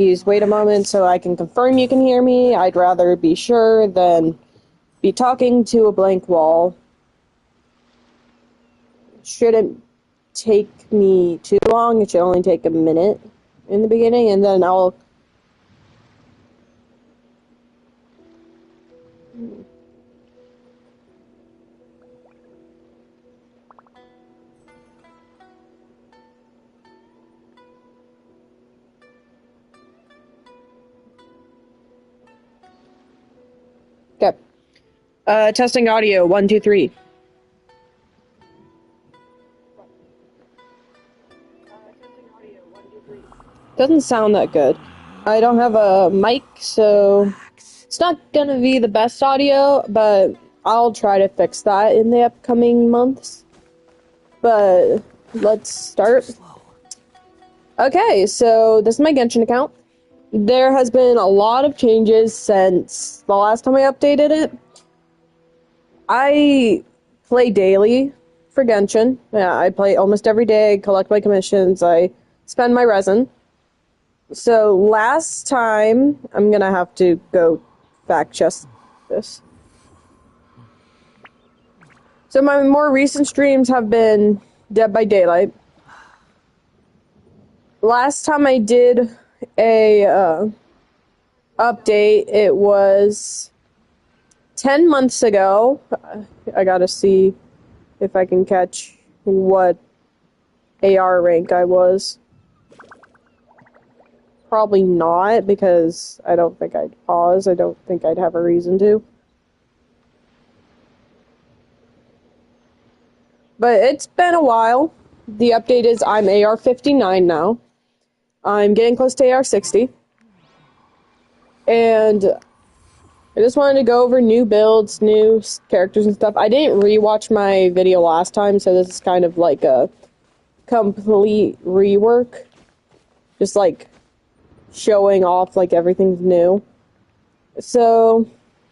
Please wait a moment so I can confirm you can hear me. I'd rather be sure than be talking to a blank wall. Shouldn't take me too long. It should only take a minute in the beginning, and then I'll... Okay. Testing audio, 1, 2, 3. Doesn't sound that good. I don't have a mic, so it's not gonna be the best audio, but I'll try to fix that in the upcoming months. But let's start. Okay, so this is my Genshin account. There has been a lot of changes since the last time I updated it. I play daily for Genshin. Yeah, I play almost every day, collect my commissions, I spend my resin. So last time, I'm gonna have to go fact check this. So my more recent streams have been Dead by Daylight. Last time I did a update, it was 10 months ago. I gotta see if I can catch what AR rank I was. Probably not, because I don't think I'd pause. I don't think I'd have a reason to. But it's been a while. The update is I'm AR 59 now. I'm getting close to AR 60. And I just wanted to go over new builds, new characters and stuff. I didn't rewatch my video last time, so this is kind of like a complete rework. Just like showing off like everything's new. So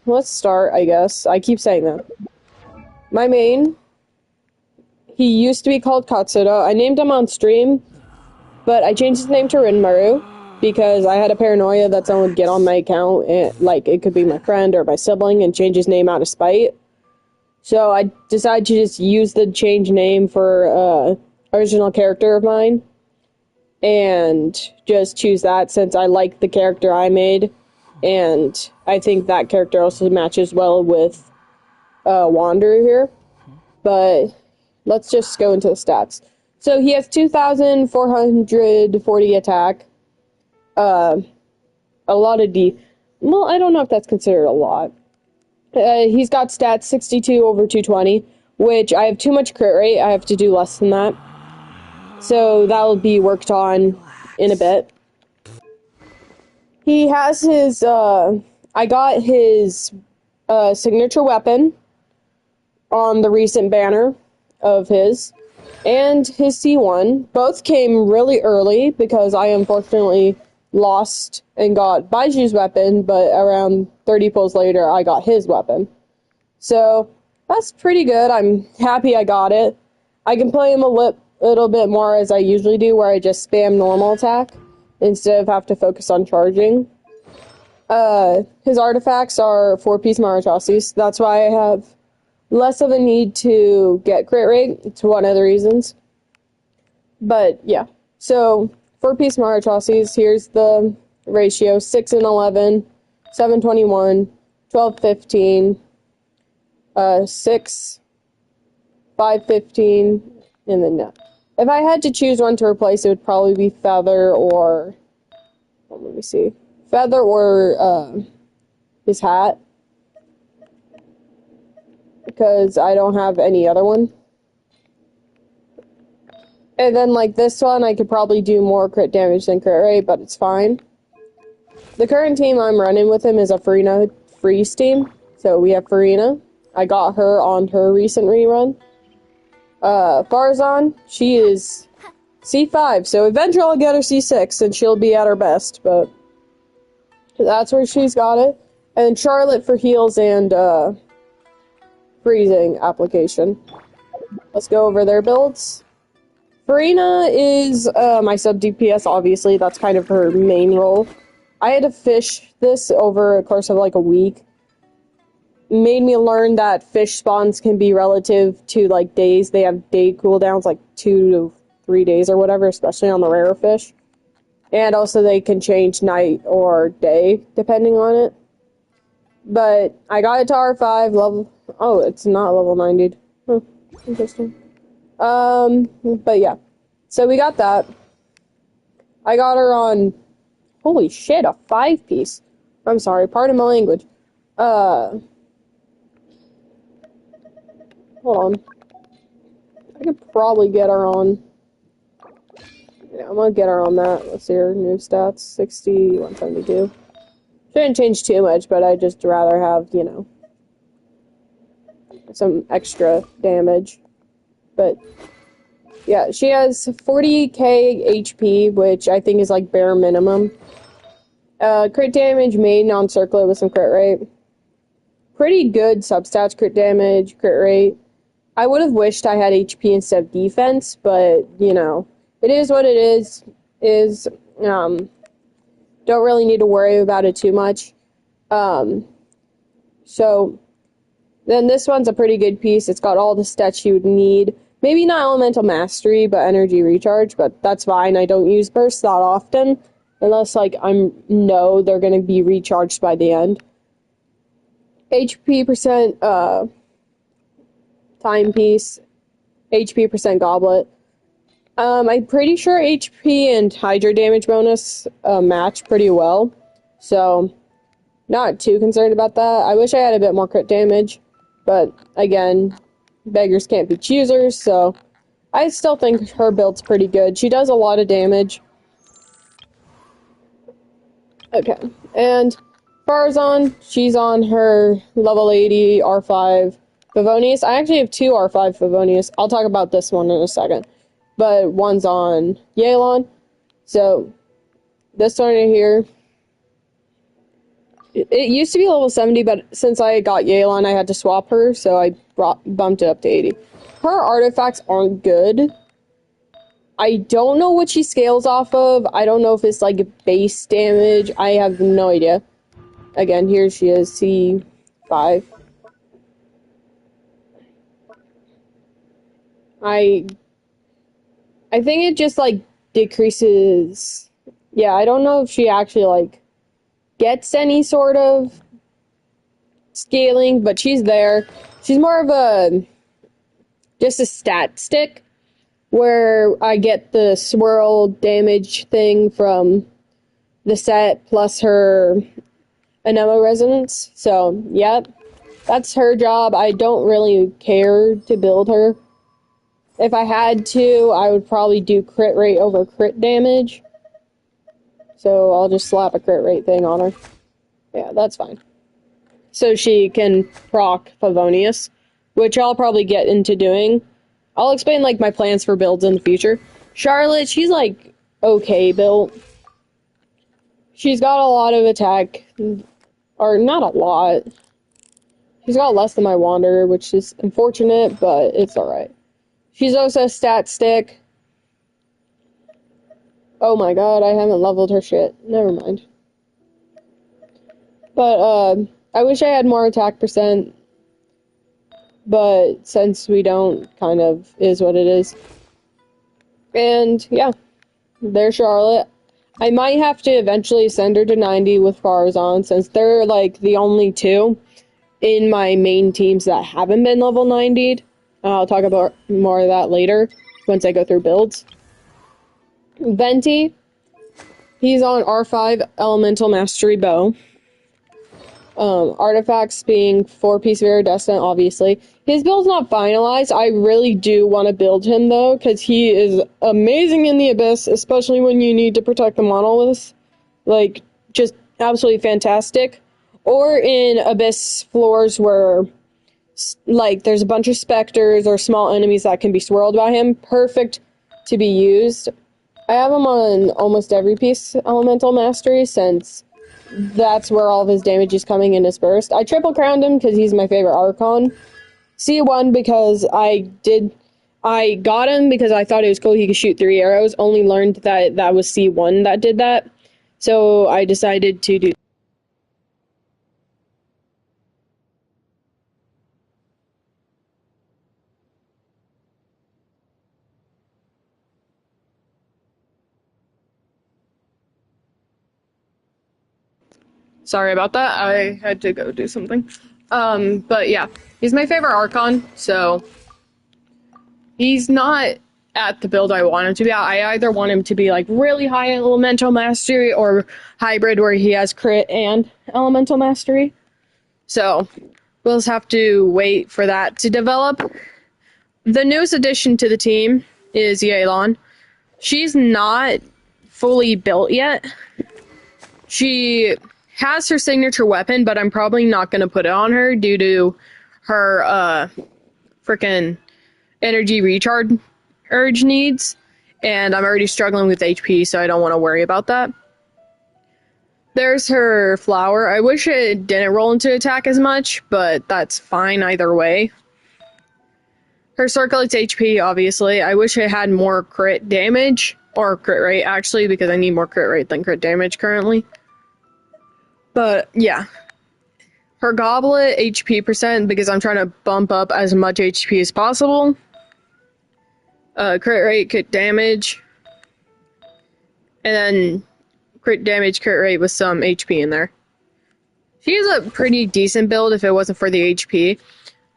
let's start, I guess. I keep saying that. My main, he used to be called Katsuda. I named him on stream, but I changed his name to Rinmaru because I had a paranoia that someone would get on my account, and like it could be my friend or my sibling, and change his name out of spite. So I decided to just use the change name for original character of mine, and just choose that since I like the character I made, and I think that character also matches well with Wanderer here. But let's just go into the stats. So he has 2,440 attack, a lot of well, I don't know if that's considered a lot. He's got stats 62 over 220, which I have too much crit rate. I have to do less than that. So that'll be worked on in a bit. He has his, I got his signature weapon on the recent banner of his, and his C1. Both came really early because I unfortunately lost and got Baiju's weapon, but around 30 pulls later I got his weapon. So that's pretty good. I'm happy I got it. I can play him a little bit more as I usually do, where I just spam normal attack instead of have to focus on charging. His artifacts are 4-piece Marachassis. That's why I have less of a need to get crit rate. It's one of the reasons. But yeah, so 4-piece Marachassis, here's the ratio: 6 and 11, 721, 12, 15, 6, 5, 15, and then no. If I had to choose one to replace, it would probably be Feather or, well, let me see, Feather or his hat, because I don't have any other one. And then like this one, I could probably do more crit damage than crit rate, but it's fine. The current team I'm running with him is a Farina Freeze team, so we have Farina. I got her on her recent rerun. Farzan, she is C5, so eventually I'll get her C6 and she'll be at her best, but that's where she's got it. And Charlotte for heals and freezing application. Let's go over their builds. Farina is my sub DPS, obviously. That's kind of her main role. I had to fish this over a course of like a week. Made me learn that fish spawns can be relative to like days. They have day cooldowns, like 2 to 3 days or whatever, especially on the rarer fish. And also they can change night or day depending on it. But I got it to R5 level. Oh, it's not level 90. Huh, interesting. But yeah. So we got that. I got her on, holy shit, a 5-piece. I'm sorry, pardon my language. Hold on. I could probably get her on. Yeah, I'm gonna get her on that. Let's see her new stats. 60, 172. Shouldn't change too much, but I'd just rather have, you know, some extra damage. But yeah, she has 40k HP, which I think is like bare minimum. Crit damage made non-circlet with some crit rate. Pretty good substats, crit damage, crit rate. I would have wished I had HP instead of defense, but, you know, it is what it is. Don't really need to worry about it too much. So, then this one's a pretty good piece. It's got all the stats you would need. Maybe not elemental mastery, but energy recharge, but that's fine. I don't use bursts that often, unless, like, know they're gonna be recharged by the end. HP percent, timepiece, HP percent goblet. I'm pretty sure HP and Hydra damage bonus match pretty well, so not too concerned about that. I wish I had a bit more crit damage, but again, beggars can't be choosers, so I still think her build's pretty good. She does a lot of damage. Okay, and Farazan, she's on her level 80 R5 Favonius. I actually have 2 R5 Favonius. I'll talk about this one in a second. But one's on Yelan. So, this one right here. It used to be level 70, but since I got Yelan, I had to swap her, so I bumped it up to 80. Her artifacts aren't good. I don't know what she scales off of. I don't know if it's like base damage. I have no idea. Again, here she is, C5. I think it just, like, decreases. Yeah, I don't know if she actually, like, gets any sort of scaling, but she's there. She's more of just a stat stick, where I get the swirl damage thing from the set, plus her Anemo resonance. So, yep, that's her job. I don't really care to build her. If I had to, I would probably do crit rate over crit damage. So I'll just slap a crit rate thing on her. Yeah, that's fine. So she can proc Favonius, which I'll probably get into doing. I'll explain, like, my plans for builds in the future. Charlotte, she's, like, okay built. She's got a lot of attack, or not a lot. She's got less than my Wanderer, which is unfortunate, but it's alright. She's also a stat stick. Oh my god, I haven't leveled her shit. Never mind. But, I wish I had more attack percent. But since we don't, kind of is what it is. And, yeah. There's Charlotte. I might have to eventually send her to 90 with Farazan, since they're, like, the only two in my main teams that haven't been level 90'd. I'll talk about more of that later, once I go through builds. Venti, he's on R5 Elemental Mastery Bow. Artifacts being 4-piece Viridescent, obviously. His build's not finalized. I really do want to build him, though, because he is amazing in the Abyss, especially when you need to protect the monoliths. Like, just absolutely fantastic. Or in Abyss floors where, like, there's a bunch of specters or small enemies that can be swirled by him. Perfect to be used. I have him on almost every piece Elemental Mastery, since that's where all of his damage is coming in his burst. I triple crowned him because he's my favorite Archon. C1 because I did I got him because I thought it was cool he could shoot 3 arrows, only learned that that was C1 that did that. So I decided to do. Sorry about that. I had to go do something. But yeah, he's my favorite Archon, so he's not at the build I want him to be at. I either want him to be like really high elemental mastery or hybrid where he has crit and elemental mastery. So we'll just have to wait for that to develop. The newest addition to the team is Yelan. She's not fully built yet. She has her signature weapon, but I'm probably not going to put it on her due to her freaking energy recharge urge needs, and I'm already struggling with HP, so I don't want to worry about that. There's her flower. I wish it didn't roll into attack as much, but that's fine either way. Her circulates HP, obviously. I wish it had more crit damage, or crit rate, actually, because I need more crit rate than crit damage currently. But, yeah. Her goblet, HP percent, because I'm trying to bump up as much HP as possible. Crit rate, crit damage. And then crit damage, crit rate with some HP in there. She's a pretty decent build if it wasn't for the HP.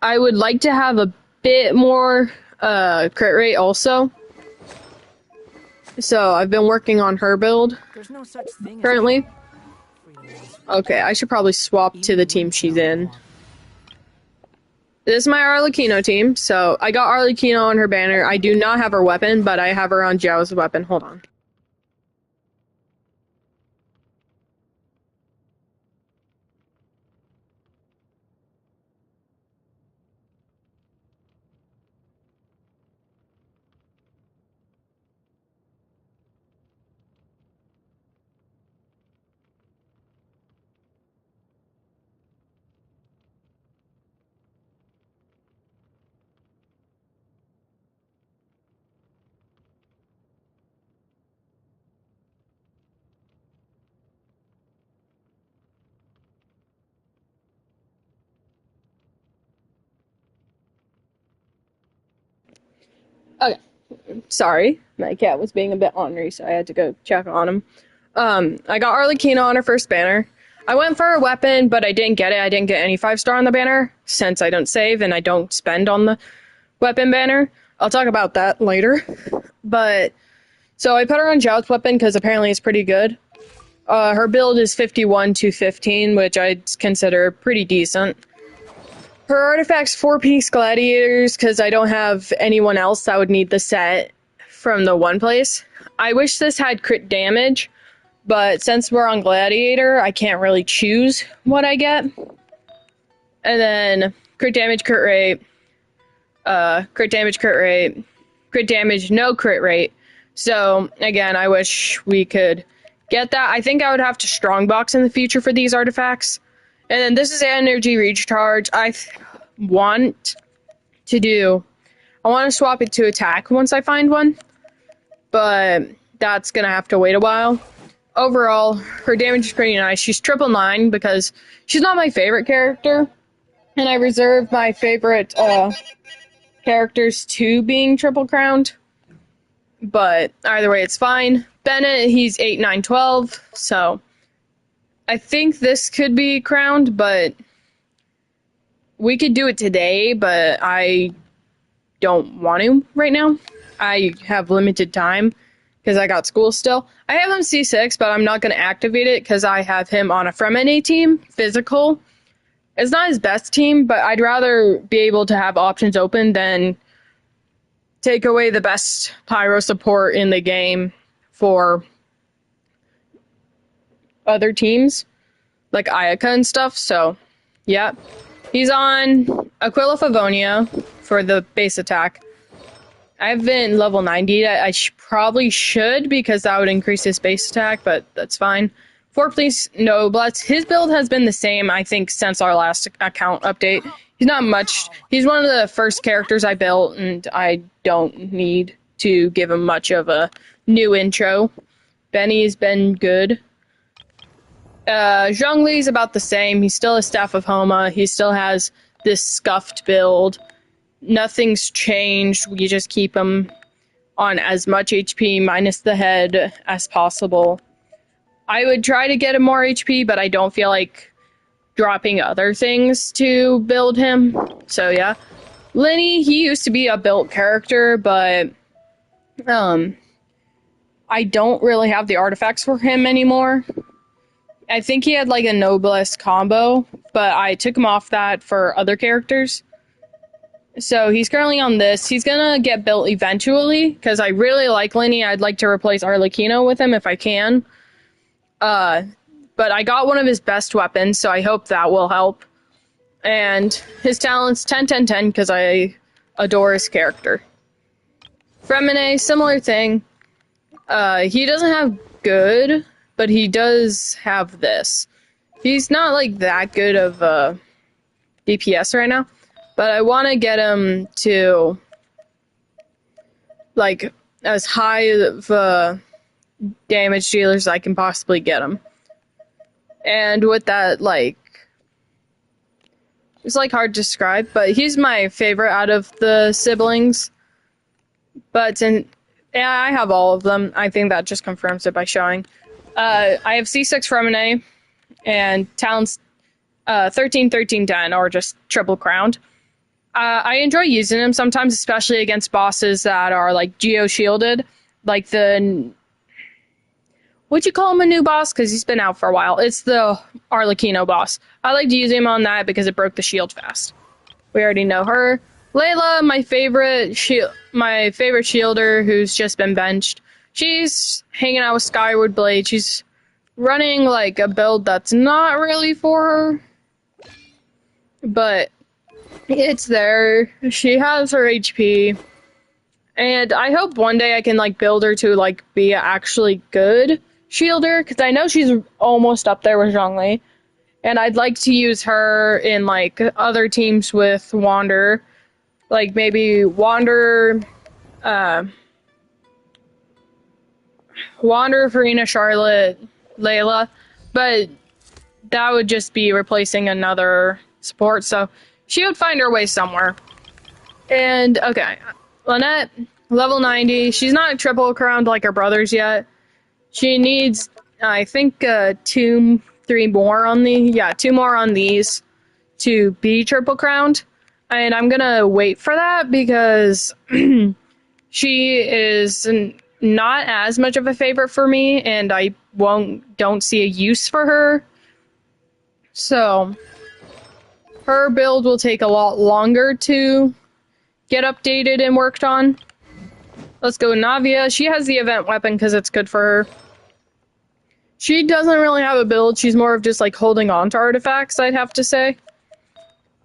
I would like to have a bit more crit rate also. So I've been working on her build currently. Okay, I should probably swap to the team she's in. This is my Arlecchino team, so I got Arlecchino on her banner. I do not have her weapon, but I have her on Zhao's weapon. Hold on. Okay. Sorry, my cat was being a bit ornery, so I had to go check on him. I got Arlecchino on her first banner. I went for a weapon, but I didn't get it. I didn't get any 5-star on the banner, since I don't save and I don't spend on the weapon banner. I'll talk about that later. But, so I put her on Zhao's weapon, because apparently it's pretty good. Her build is 51 to 15, which I'd consider pretty decent. Her artifact's 4-piece gladiators, because I don't have anyone else that would need the set from the one place. I wish this had crit damage, but since we're on gladiator, I can't really choose what I get. And then crit damage, crit rate, crit damage, crit rate, crit damage, no crit rate. So again, I wish we could get that. I think I would have to strongbox in the future for these artifacts. And then this is energy recharge. I want to swap it to attack once I find one, but that's gonna have to wait a while. Overall, her damage is pretty nice. She's 999 because she's not my favorite character, and I reserve my favorite characters to being triple crowned. But either way, it's fine. Bennett, he's 8912, so I think this could be crowned, but we could do it today, but I don't want to right now. I have limited time because I got school still. I have him C6, but I'm not going to activate it because I have him on a Fremene team, physical. It's not his best team, but I'd rather be able to have options open than take away the best pyro support in the game for other teams, like Ayaka and stuff. So, yeah. He's on Aquila Favonia for the base attack. I've been level 90. I probably should, because that would increase his base attack, but that's fine. 4 please noblets. His build has been the same, I think, since our last account update. He's not much. He's one of the first characters I built, and I don't need to give him much of a new intro. Benny's been good. Zhongli's about the same. He's still a Staff of Homa. He still has this scuffed build. Nothing's changed. We just keep him on as much HP minus the head as possible. I would try to get him more HP, but I don't feel like dropping other things to build him. So yeah. Lenny, he used to be a built character, but I don't really have the artifacts for him anymore. I think he had like a Noblesse combo, but I took him off that for other characters. So he's currently on this. He's gonna get built eventually, because I really like Lenny. I'd like to replace Arlecchino with him if I can. But I got one of his best weapons, so I hope that will help. And his talent's 10-10-10, because I adore his character. Fremine, similar thing. He doesn't have good, but he does have this. He's not like that good of DPS right now, but I want to get him to like as high of damage dealer as I can possibly get him. And with that, like, it's like hard to describe, but he's my favorite out of the siblings. But yeah, I have all of them. I think that just confirms it by showing. I have C6 Fremine and talents 13-13-10, or just triple crowned. I enjoy using him sometimes, especially against bosses that are like geo shielded, like the. Would you call him a new boss? Because he's been out for a while. It's the Arlecchino boss. I like to use him on that because it broke the shield fast. We already know her. Layla, my favorite shielder who's just been benched. She's hanging out with Skyward Blade. She's running like a build that's not really for her, but it's there. She has her HP, and I hope one day I can like build her to like be an actually good shielder, because I know she's almost up there with Zhongli, and I'd like to use her in like other teams with Wander. Like, maybe Wander, Farina, Charlotte, Layla. But that would just be replacing another support, so she would find her way somewhere. And, okay, Lynette, level 90. She's not triple crowned like her brothers yet. She needs, I think, 2 more on these to be triple crowned. And I'm gonna wait for that because she is not as much of a favorite for me, and I don't see a use for her. So her build will take a lot longer to get updated and worked on. Let's go Navia. She has the event weapon because it's good for her. She doesn't really have a build. She's more of just like holding on to artifacts, I'd have to say.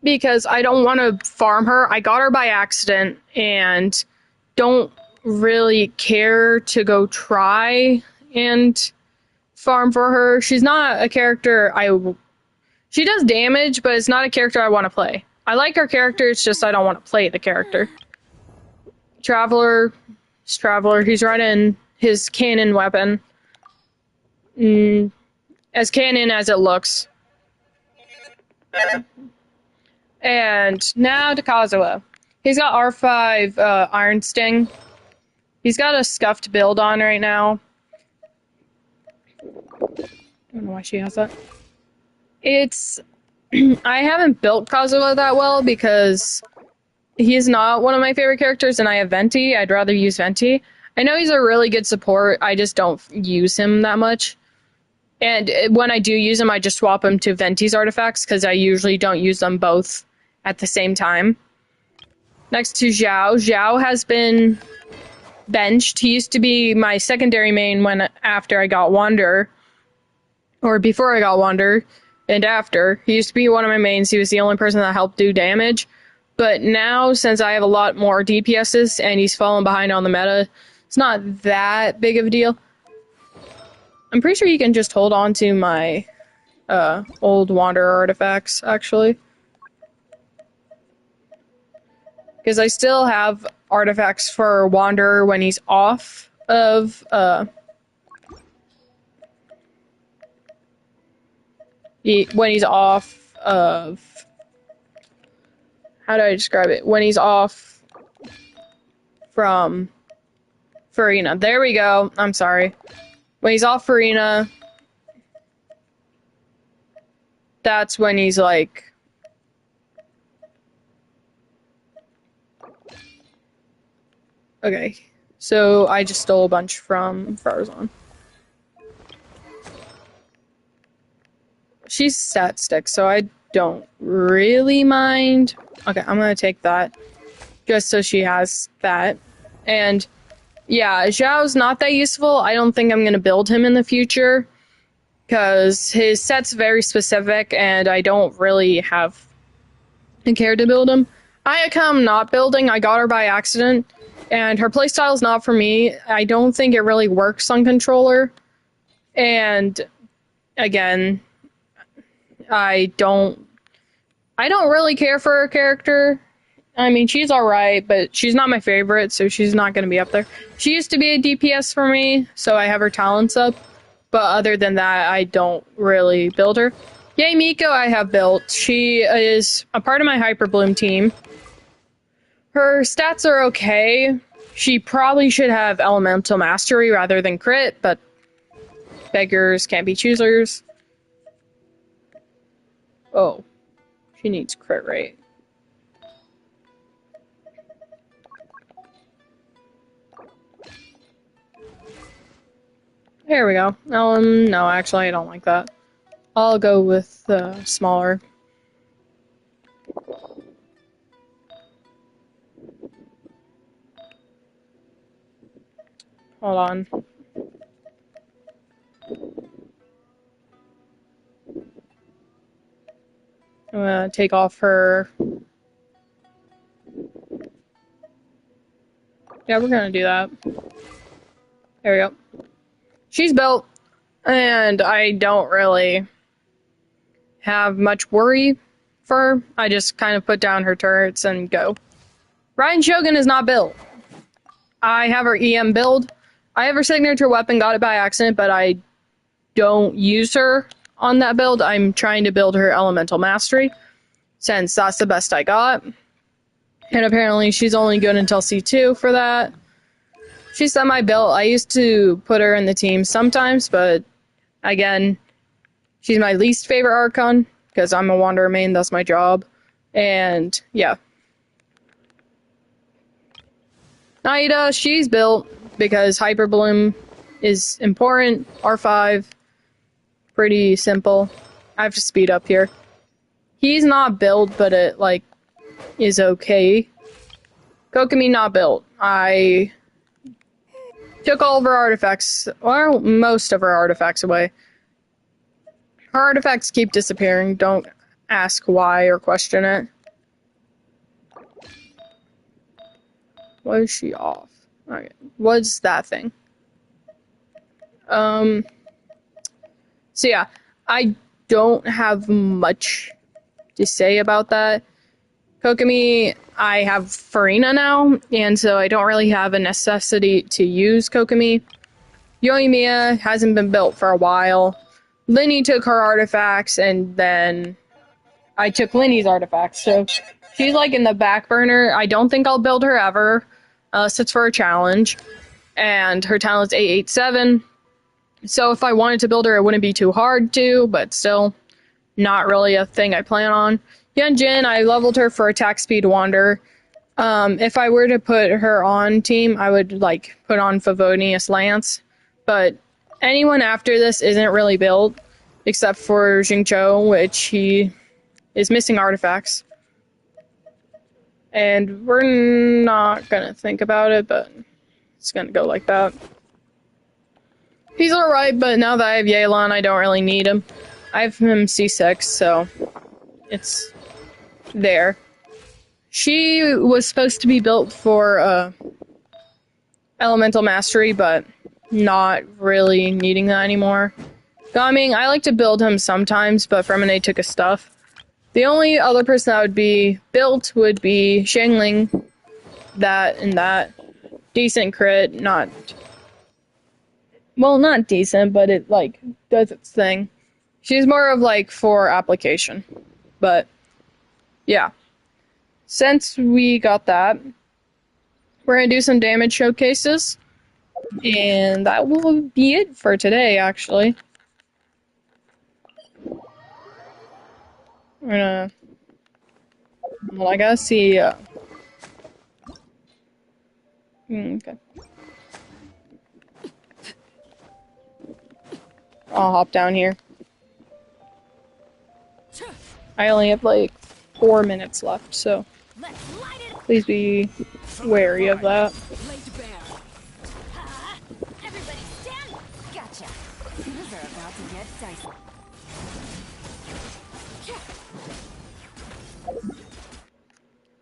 Because I don't want to farm her. I got her by accident and don't really care to go try and farm for her. She's not a character she does damage, but it's not a character I want to play. I like her character, it's just I don't want to play the character. Traveler. He's running his cannon weapon. As cannon as it looks. And now to Kazuha. He's got R5 Iron Sting. He's got a scuffed build on right now. I don't know why she has that. I haven't built Kazuha that well because he's not one of my favorite characters, and I have Venti. I'd rather use Venti. I know he's a really good support. I just don't use him that much. And when I do use him, I just swap him to Venti's artifacts because I usually don't use them both at the same time. Next to Zhao. Zhao has been benched. He used to be my secondary main after I got Wander. Or before I got Wander. And after. He used to be one of my mains. He was the only person that helped do damage. But now, since I have a lot more DPSs and he's fallen behind on the meta, it's not that big of a deal. I'm pretty sure you can just hold on to my old Wander artifacts, actually. Because I still have artifacts for Wanderer when he's off of, when he's off of, how do I describe it? When he's off from Farina. There we go. I'm sorry. When he's off Farina, that's when he's like... Okay, so I just stole a bunch from Farazan. She's stat stick, so I don't really mind. Okay, I'm gonna take that, just so she has that. And yeah, Zhao's not that useful. I don't think I'm gonna build him in the future, because his set's very specific, and I don't really have a care to build him. Ayaka I'm not building, I got her by accident. And her playstyle is not for me. I don't think it really works on controller. And again, I don't really care for her character. I mean, she's alright, but she's not my favorite, so she's not going to be up there. She used to be a DPS for me, so I have her talents up. But other than that, I don't really build her. Yay, Miko I have built. She is a part of my Hyper Bloom team. Her stats are okay. She probably should have Elemental Mastery rather than Crit, but beggars can't be choosers. Oh, she needs Crit rate. There we go. No, actually, I don't like that. I'll go with smaller. Hold on. I'm gonna take off her... Yeah, we're gonna do that. There we go. She's built, and I don't really have much worry for her. I just kind of put down her turrets and go. Ryan Shogun is not built. I have her EM build. I have her signature weapon, got it by accident, but I don't use her on that build. I'm trying to build her Elemental Mastery, since that's the best I got. And apparently she's only good until C2 for that. She's semi-built. I used to put her in the team sometimes, but again, she's my least favorite Archon, because I'm a Wanderer main, that's my job. And yeah. Naida, she's built because Hyper Bloom is important. R5, pretty simple. I have to speed up here. He's not built, but it, like, is okay. Kokomi not built. I took all of her artifacts, well, most of her artifacts away. Her artifacts keep disappearing. Don't ask why or question it. What is she off? Okay, what's that thing? So yeah, I don't have much to say about that. Kokomi, I have Farina now, and so I don't really have a necessity to use Kokomi. Yoimiya hasn't been built for a while. Linny took her artifacts, and then I took Linny's artifacts, so she's like in the back burner. I don't think I'll build her ever, unless it's for a challenge. And her talent's 887. So if I wanted to build her, it wouldn't be too hard to, but still not really a thing I plan on. Yunjin, I leveled her for attack speed Wander. If I were to put her on team, I would like put on Favonius Lance. But anyone after this isn't really built, except for Jingzhou, which he is missing artifacts. And we're not gonna think about it, but it's gonna go like that. He's alright, but now that I have Yelan, I don't really need him. I have him C6, so it's there. She was supposed to be built for Elemental Mastery, but not really needing that anymore. Gaming, I like to build him sometimes, but Fremenade took his stuff. The only other person that would be built would be Xiangling, that and that. Decent crit, not... Well, not decent, but it, like, does its thing. She's more of, like, for application. But, yeah. Since we got that, we're going to do some damage showcases. And that will be it for today, actually. We're gonna... Well, I gotta see... Okay. I'll hop down here. I only have like 4 minutes left, so please be wary of that. Everybody stand! Gotcha. These are about to get dicey.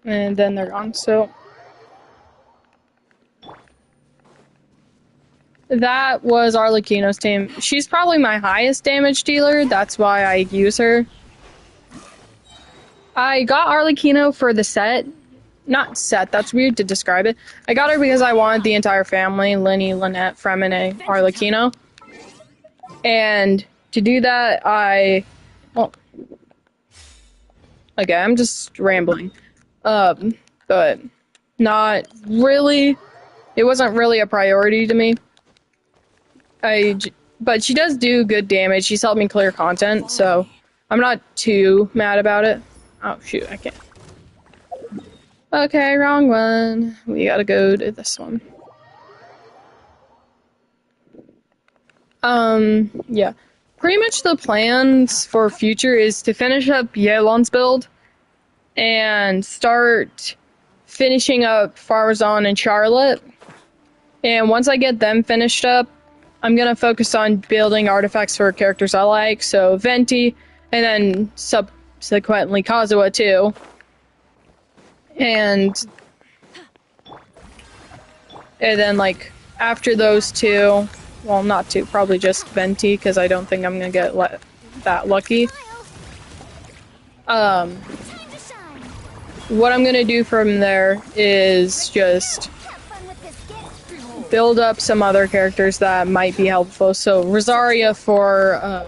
And then they're gone, so... That was Arlecchino's team. She's probably my highest damage dealer, that's why I use her. I got Arlecchino for the set. Not set, that's weird to describe it. I got her because I wanted the entire family, Linny, Lynette, Fremine, Arlecchino. And to do that, well, okay, I'm just rambling. But not really, it wasn't really a priority to me. But she does do good damage. She's helped me clear content, so I'm not too mad about it. Oh, shoot, I can't. Okay, wrong one. We gotta go to this one. Yeah. Pretty much the plans for future is to finish up Yelan's build and start finishing up Farazan and Charlotte. And once I get them finished up, I'm gonna focus on building artifacts for characters I like, so Venti, and then subsequently Kazuha too. And then like after those two, well, not two, probably just Venti, because I don't think I'm gonna get that lucky. What I'm gonna do from there is just build up some other characters that might be helpful. So Rosaria for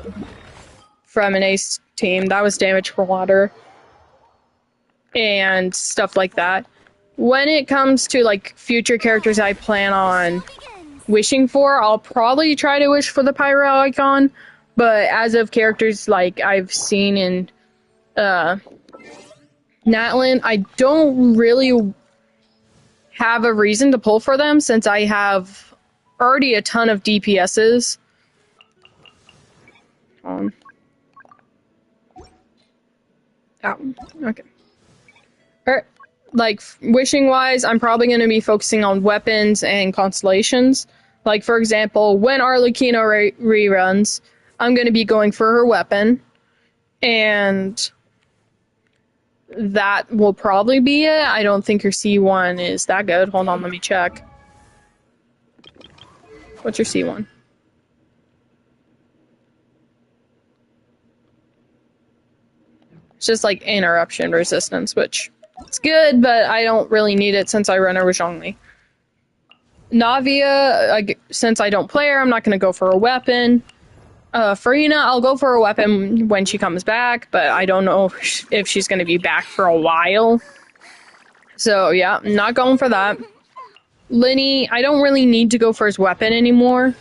Fremine's team, that was damage for water and stuff like that. When it comes to like future characters I plan on wishing for, I'll probably try to wish for the Pyro icon, but as of characters like I've seen in Natlan, I don't really have a reason to pull for them since I have already a ton of DPSs. Oh, okay. Like, wishing-wise, I'm probably going to be focusing on weapons and constellations. Like, for example, when Arlecchino reruns, I'm going to be going for her weapon. And that will probably be it. I don't think her C1 is that good. Hold on, let me check. What's your C1? It's just like interruption resistance, which it's good, but I don't really need it since I run her with Zhongli. Navia, since I don't play her, I'm not going to go for a weapon. Farina, I'll go for a weapon when she comes back, but I don't know if she's going to be back for a while. So, yeah, I'm not going for that. Linny, I don't really need to go for his weapon anymore.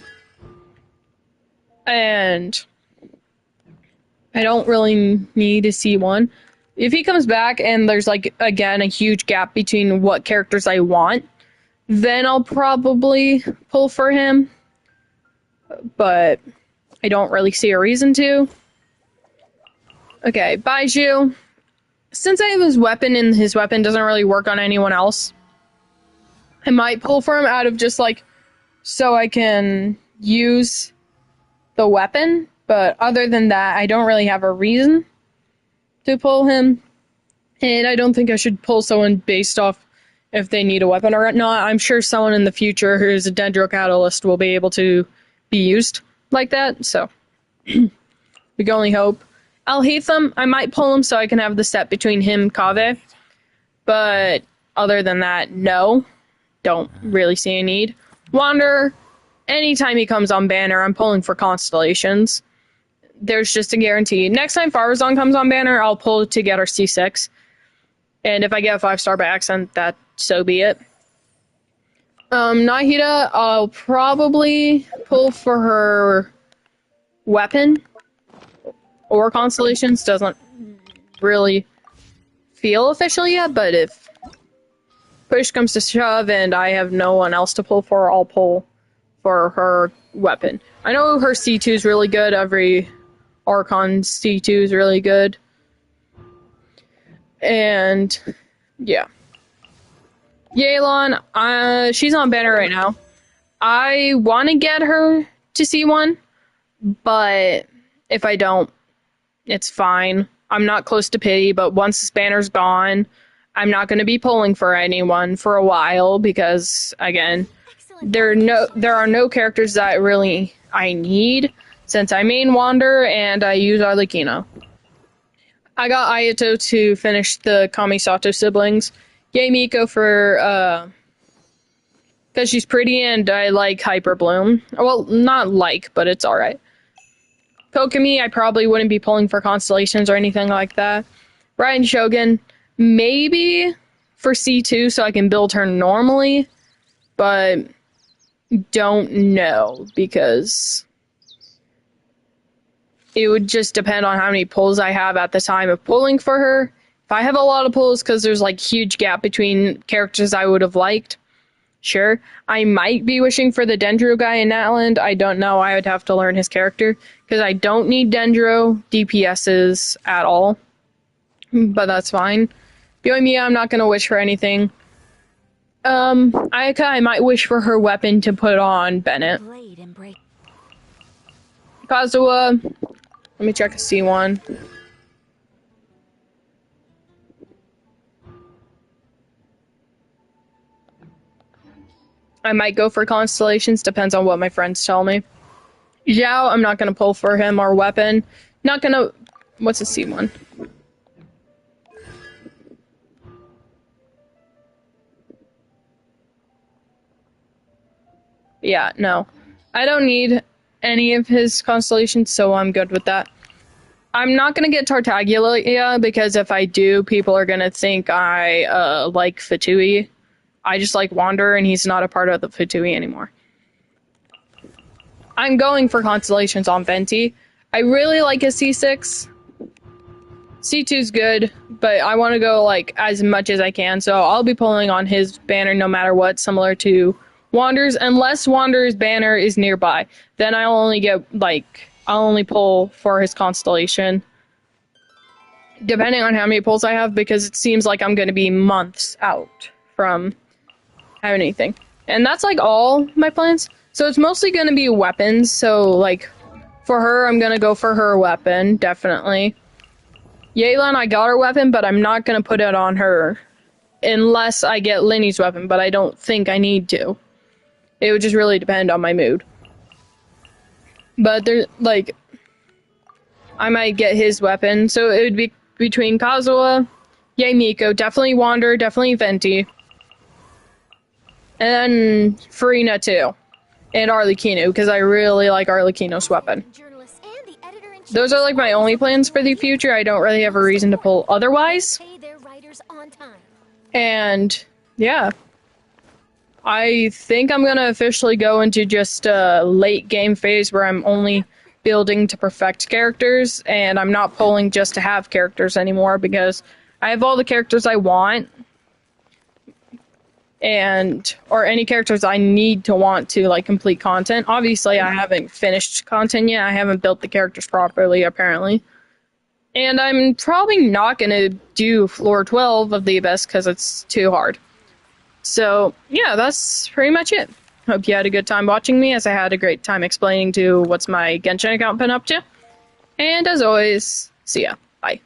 And I don't really need a C1. If he comes back and there's, like, again, a huge gap between what characters I want, then I'll probably pull for him. But I don't really see a reason to. Okay, Baiju. Since I have his weapon and his weapon doesn't really work on anyone else, I might pull for him out of just, like, so I can use the weapon. But other than that, I don't really have a reason to pull him. And I don't think I should pull someone based off if they need a weapon or not. I'm sure someone in the future who's a Dendro Catalyst will be able to be used like that. So, we can only hope. Al-Haitham, I might pull him so I can have the set between him and Kaveh. But other than that, no. Don't really see a need. Wander, anytime he comes on banner, I'm pulling for constellations. There's just a guarantee. Next time Farazan comes on banner, I'll pull to get our C6. And if I get a 5-star by accident, that so be it. Nahida, I'll probably pull for her weapon or constellations. Doesn't really feel official yet, but if push comes to shove and I have no one else to pull for, I'll pull for her weapon. I know her C2 is really good. Every Archon C2 is really good. And yeah. Yelan, she's on banner right now. I want to get her to C1, but if I don't, it's fine. I'm not close to pity, but once this banner's gone, I'm not going to be pulling for anyone for a while because, again, there are no characters that really I need since I main Wander and I use Arlecchino. I got Ayato to finish the Kamisato siblings. Yay Miko for, because she's pretty and I like Hyper Bloom. Well, not like, but it's alright. Kokomi, I probably wouldn't be pulling for constellations or anything like that. Ryan Shogun, maybe for C2 so I can build her normally, but don't know because it would just depend on how many pulls I have at the time of pulling for her. If I have a lot of pulls because there's like huge gap between characters I would have liked, sure. I might be wishing for the Dendro guy in Natland. I don't know. I would have to learn his character because I don't need Dendro DPSs at all. But that's fine. Byoimiya, I'm not going to wish for anything. Ayaka, I might wish for her weapon to put on Bennett. Kazuha, let me check a C1. I might go for constellations, depends on what my friends tell me. Zhao, I'm not going to pull for him or weapon. Not going to... What's a C1? Yeah, no. I don't need any of his constellations, so I'm good with that. I'm not going to get Tartaglia because if I do, people are going to think I like Fatui. I just like Wanderer, and he's not a part of the Fatui anymore. I'm going for constellations on Venti. I really like his C6. C2's good, but I want to go like as much as I can, so I'll be pulling on his banner no matter what, similar to Wanderer's, unless Wanderer's banner is nearby. Then I'll only pull for his constellation. Depending on how many pulls I have, because it seems like I'm going to be months out from having anything. And that's like all my plans. So it's mostly going to be weapons. So like for her, I'm going to go for her weapon, definitely. Yelan, I got her weapon, but I'm not going to put it on her unless I get Linny's weapon, but I don't think I need to. It would just really depend on my mood. But there's like, I might get his weapon. So it would be between Kazuha, Yay Miko, definitely Wander, definitely Venti. And Farina too. And Arlecchino, because I really like Arlecchino's weapon. Those are like my only plans for the future. I don't really have a reason to pull otherwise. And yeah. I think I'm going to officially go into just a late game phase where I'm only building to perfect characters, and I'm not pulling just to have characters anymore because I have all the characters I want. Or any characters I need to want to like complete content. Obviously, I haven't finished content yet. I haven't built the characters properly, apparently. And I'm probably not going to do floor 12 of the Abyss because it's too hard. So, yeah, that's pretty much it. Hope you had a good time watching me, as I had a great time explaining to what's my Genshin account been up to. And as always, see ya. Bye.